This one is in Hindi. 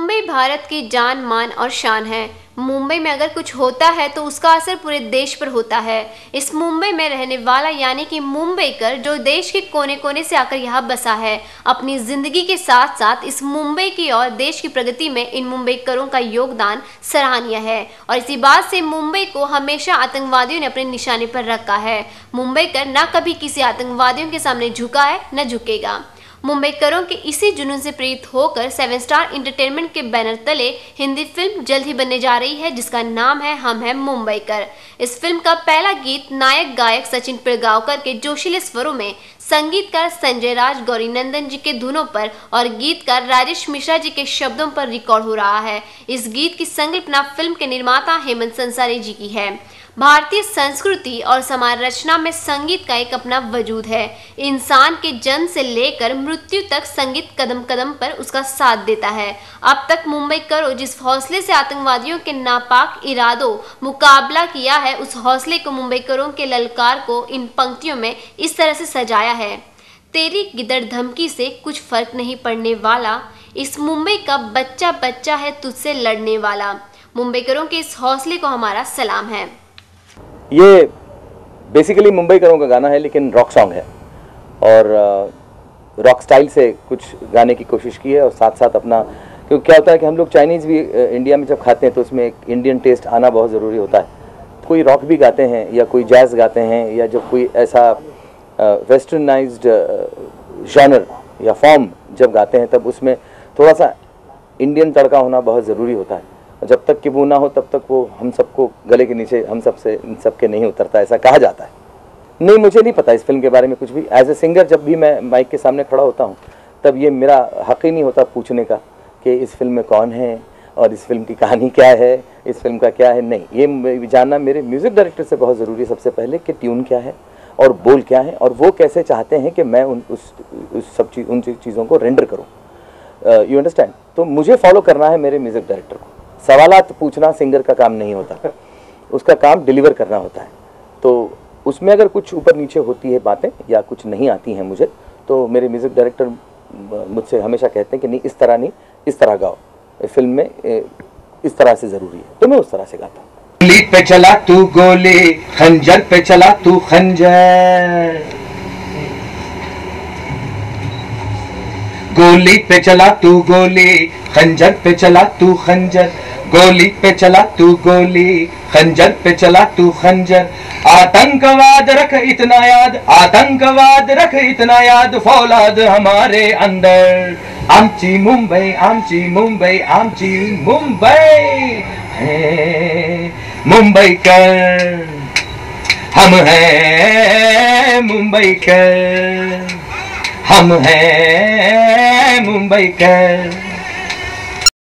मुंबई भारत की जान मान और शान है। मुंबई में अगर कुछ होता है तो उसका असर पूरे देश पर होता है। इस मुंबई में रहने वाला यानी कि मुंबईकर जो देश के कोने कोने से आकर यहाँ बसा है, अपनी जिंदगी के साथ साथ इस मुंबई की और देश की प्रगति में इन मुंबईकरों का योगदान सराहनीय है। और इसी बात से मुंबई को हमेशा आतंकवादियों ने अपने निशाने पर रखा है। मुंबईकर न कभी किसी आतंकवादियों के सामने झुका है न झुकेगा। मुंबईकरों के इसी जुनून से प्रेरित होकर 7 स्टार एंटरटेनमेंट के बैनर तले हिंदी फिल्म जल्द ही बनने जा रही है, जिसका नाम है हम हैं मुंबईकर। इस फिल्म का पहला गीत नायक गायक सचिन पिलगांवकर के जोशीले स्वरों में, संगीतकार संजय राज गौरीनंदन जी के धुनों पर और गीतकार राजेश मिश्रा जी के शब्दों पर रिकॉर्ड हो रहा है। इस गीत की संकल्पना फिल्म के निर्माता हेमंत संसारी जी की है। भारतीय संस्कृति और समाज रचना में संगीत का एक अपना वजूद है। इंसान के जन्म से लेकर मृत्यु तक संगीत कदम कदम पर उसका साथ देता है। अब तक मुंबईकरों जिस हौसले से आतंकवादियों के नापाक इरादों मुकाबला किया है, उस हौसले को मुंबईकरों के ललकार को इन पंक्तियों में इस तरह से सजाया है। तेरी गिदड़ धमकी से कुछ फर्क नहीं पड़ने वाला, इस मुंबई का बच्चा बच्चा है तुझसे लड़ने वाला। मुंबईकरों के इस हौसले को हमारा सलाम है। ये बेसिकली मुंबईकरों का गाना है, लेकिन रॉक सॉन्ग है और रॉक स्टाइल से कुछ गाने की कोशिश की है। और साथ साथ अपना, क्योंकि क्या होता है कि हम लोग चाइनीज़ भी इंडिया में जब खाते हैं तो उसमें एक इंडियन टेस्ट आना बहुत ज़रूरी होता है। कोई रॉक भी गाते हैं या कोई जैज़ गाते हैं या जब कोई ऐसा वेस्टर्नाइज्ड जॉनर या फॉर्म जब गाते हैं, तब उसमें थोड़ा सा इंडियन तड़का होना बहुत ज़रूरी होता है। जब तक कि वो ना हो तब तक वो हम सबको गले के नीचे हम सबके नहीं उतरता, ऐसा कहा जाता है। नहीं, मुझे नहीं पता इस फिल्म के बारे में कुछ भी। एज ए सिंगर जब भी मैं माइक के सामने खड़ा होता हूँ तब ये मेरा हक ही नहीं होता पूछने का कि इस फिल्म में कौन है और इस फिल्म की कहानी क्या है, इस फिल्म का क्या है। नहीं, ये जानना मेरे म्यूज़िक डायरेक्टर से बहुत ज़रूरी है सबसे पहले कि ट्यून क्या है और बोल क्या है और वो कैसे चाहते हैं कि मैं उन चीज़ों को रेंडर करूँ। You understand? तो मुझे फॉलो करना है मेरे म्यूज़िक डायरेक्टर को। सवालात पूछना सिंगर का काम नहीं होता, उसका काम डिलीवर करना होता है। तो उसमें अगर कुछ ऊपर नीचे होती है बातें या कुछ नहीं आती हैं मुझे, तो मेरे म्यूज़िक डायरेक्टर मुझसे हमेशा कहते हैं कि नहीं, इस तरह नहीं, इस तरह गाओ, फिल्म में इस तरह से ज़रूरी है, तो मैं उस तरह से गाता हूँ। गोली पे चला तू गोली, खंजर पे चला तू खंजर, गोली पे चला तू गोली, खंजर पे चला तू खंजर, गोली पे चला तू गोली, खंजर पे चला तू खंजर। आतंकवाद रख इतना याद, आतंकवाद रख इतना याद, फौलाद हमारे अंदर। आमची मुंबई, आमची मुंबई, आमची मुंबई है मुंबईकर, हम हैं मुंबईकर, हम हैं मुंबईकर।